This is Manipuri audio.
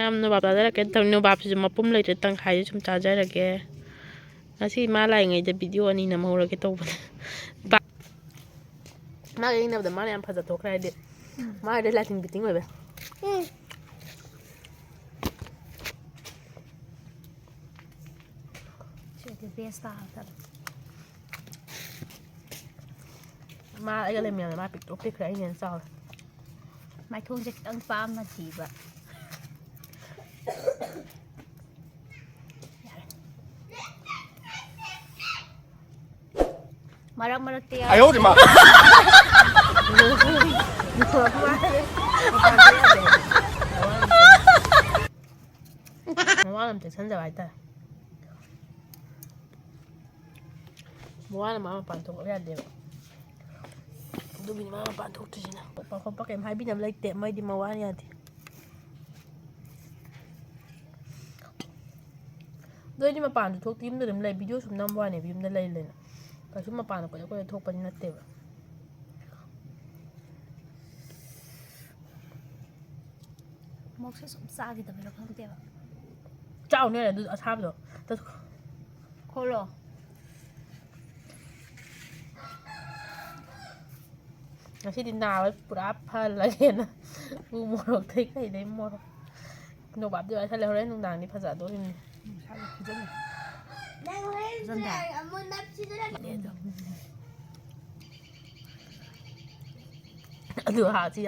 ꯌꯥꯝ ꯅꯣꯕꯥꯞ ꯆꯥꯖꯔꯛꯀꯦ ꯅꯣꯕꯥꯞꯁꯤꯁꯨ ꯃꯄꯨꯝ ꯂꯩꯇ꯭ꯔꯦ ꯇꯪꯈꯥꯏꯁꯨ ꯁꯨꯝ ꯆꯥꯖꯔꯒꯦ ꯉꯁꯤ ꯃꯥ ꯂꯥꯛꯏꯉꯩꯗ ꯚꯤꯗꯤꯑꯣ 2 ꯅꯝꯍꯧꯔꯒꯦ ꯇꯧꯕꯅꯦ ꯃꯥꯒ ꯌꯦꯡꯅꯕꯗ ꯃꯥꯅ ꯌꯥꯝ ꯐꯖꯊꯣꯛꯈ꯭ꯔꯦ ꯍꯥꯏꯗꯤ ꯃꯥꯒꯤꯗꯤ ꯂꯥꯏꯇꯤꯡ ꯐꯤꯠꯇꯤꯡ ꯑꯣꯏꯕ ꯁꯤꯗꯤ ꯕꯦꯁ ꯇꯥꯔꯛꯇꯕ ꯃꯥ ꯑꯩꯒ ꯂꯩꯃꯤꯟꯅꯕꯗ ꯃꯥ ꯄꯤꯛꯇ꯭ꯔꯨ ꯄꯤꯛꯈ꯭ꯔꯦ ꯑꯩꯅ ꯍꯦꯟꯅ ꯆꯥꯎꯔꯦ ꯃꯥꯏꯊꯣꯡꯁꯦ ꯈꯤꯇꯪ ꯄꯥꯝꯃꯗꯤꯕ ꯃꯔꯛ ꯃꯔꯛꯇ ꯑꯌꯣꯃ ꯃꯋꯥ ꯂꯝ ꯆꯦꯛꯁꯟꯖꯕ ꯍꯥꯏꯇꯥꯔꯦ ꯃꯋꯥꯅ ꯃꯥ ꯃꯄꯥꯟ ꯊꯣꯛꯂꯛ ꯌꯥꯗꯦꯕ ꯑꯗꯨꯒꯤꯅꯤ ꯃꯥ ꯃꯄꯥꯟ ꯊꯣꯛꯇ꯭ꯔꯤꯁꯤꯅ ꯈꯣꯠꯄ ꯈꯣꯠꯄ ꯀꯩꯝ ꯍꯥꯏꯕꯤꯅꯕ ꯂꯩꯇꯦ ꯃꯣꯏꯗꯤ ꯃꯋꯥꯅ ꯌꯥꯗꯦ ꯑꯗꯣ ꯑꯩꯗꯤ ꯃꯄꯥꯟꯗ ꯊꯣꯛꯇꯦ ꯌꯨꯝꯗ ꯑꯗꯨꯝ ꯂꯩ ꯚꯤꯗꯤꯑꯣ ꯁꯨꯝ ꯅꯝꯕ ꯋꯥꯅꯦꯕ ꯌꯨꯝꯗ ꯂꯩꯅ ꯀꯩꯁꯨ ꯃꯄꯥꯟꯗ ꯀꯣꯏꯆꯠ ꯀꯣꯏꯆꯠ ꯊꯣꯛꯄꯗꯤ ꯅꯠꯇꯦꯕ ꯃꯣꯛꯁꯦ ꯁꯨꯝ ꯆꯥꯈꯤꯗꯕꯩꯔꯣ ꯈꯪꯗꯦꯕ ꯆꯥꯎꯅꯦ ꯑꯗꯨ ꯑꯁꯥꯕꯗꯣ ꯈꯣꯠꯂꯣ ꯉꯁꯤꯗꯤ ꯅꯥꯕ ꯄꯨꯔꯥ ꯐꯜꯂꯒꯦꯅ ꯎ ꯃꯣꯔꯣꯛꯇꯩ ꯀꯩꯗꯩ ꯃꯣꯔꯣꯛ ꯅꯣꯕꯥꯞꯇꯤ ꯋꯥꯏꯁꯜꯂꯦ ꯍꯣꯔꯦꯟ ꯅꯨꯡꯗꯥꯡꯗꯤ ꯐꯖꯗꯣꯔꯤꯅꯤ ꯑꯗꯨ ꯍꯥꯁꯤ